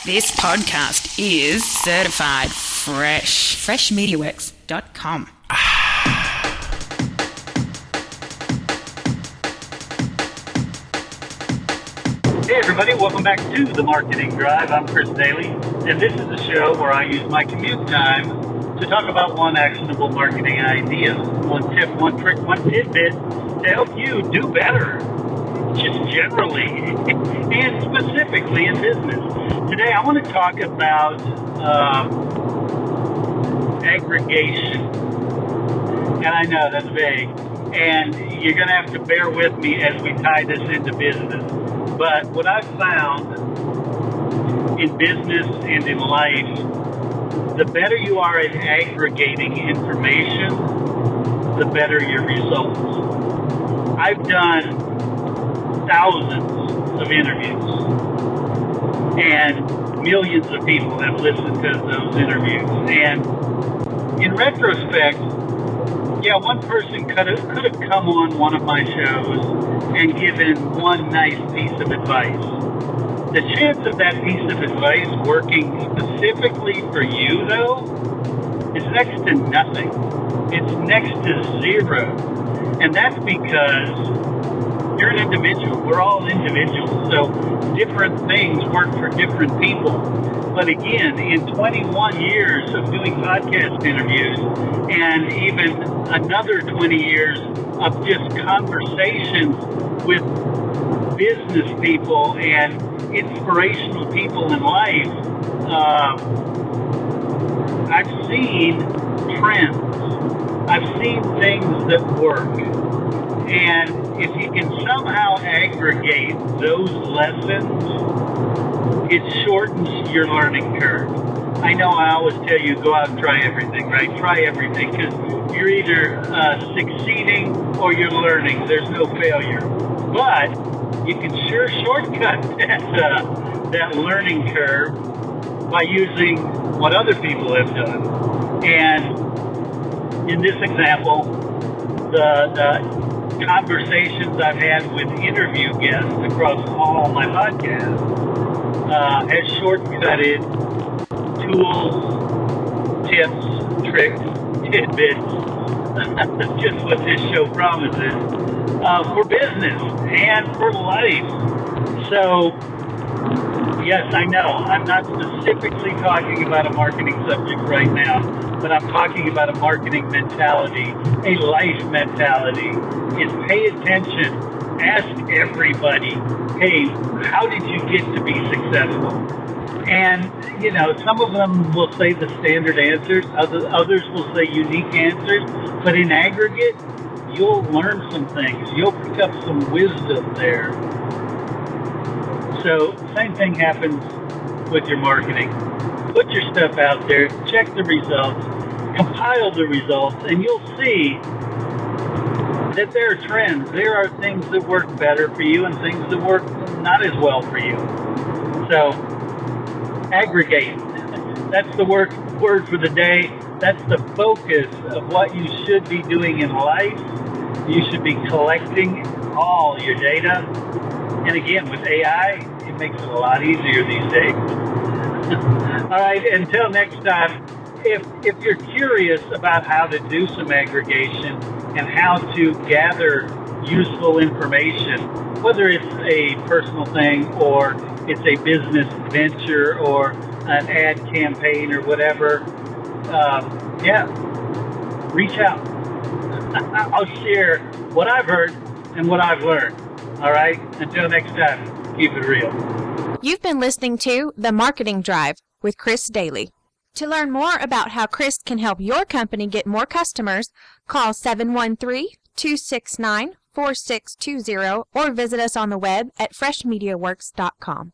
This podcast is certified fresh. Freshmediaworks.com. Hey everybody, welcome back to The Marketing Drive. I'm Chris Daly, and this is a show where I use my commute time to talk about one actionable marketing idea, one tip, one trick, one tidbit to help you do better, just generally and specifically in business. Today I want to talk about aggregation. And I know that's vague, and you're going to have to bear with me as we tie this into business. But what I've found in business and in life, the better you are at aggregating information, the better your results. I've done thousands of interviews, and millions of people have listened to those interviews. And in retrospect, yeah, one person could have come on one of my shows and given one nice piece of advice. The chance of that piece of advice working specifically for you, though, is next to nothing. It's next to zero. And that's because you're an individual. We're all individuals. So different things work for different people. But again, in 21 years of doing podcast interviews and even another 20 years of just conversations with business people and inspirational people in life, I've seen trends. I've seen things that work. And if you can somehow aggregate those lessons, it shortens your learning curve. I know I always tell you, go out and try everything, right? Try everything, because you're either succeeding or you're learning. There's no failure. But you can sure shortcut that learning curve by using what other people have done. And in this example, the conversations I've had with interview guests across all my podcasts has shortcutted tools, tips, tricks, tidbits, just what this show promises, for business and for life. So, yes, I know I'm not specifically talking about a marketing subject right now, but I'm talking about a marketing mentality, a life mentality. Is pay attention. Ask everybody, hey, how did you get to be successful? And, you know, some of them will say the standard answers, others will say unique answers, but in aggregate, you'll learn some things. You'll pick up some wisdom there. So, same thing happens with your marketing. Put your stuff out there, check the results, compile the results, and you'll see that there are trends. There are things that work better for you and things that work not as well for you. So, aggregate. That's the word for the day. That's the focus of what you should be doing in life. You should be collecting all your data. And again, with AI, it makes it a lot easier these days. All right, until next time, if you're curious about how to do some aggregation and how to gather useful information, whether it's a personal thing or it's a business venture or an ad campaign or whatever, reach out. I'll share what I've heard and what I've learned. All right? Until next time, keep it real. You've been listening to The Marketing Drive with Chris Daly. To learn more about how Chris can help your company get more customers, call 713-269-4620 or visit us on the web at freshmediaworks.com.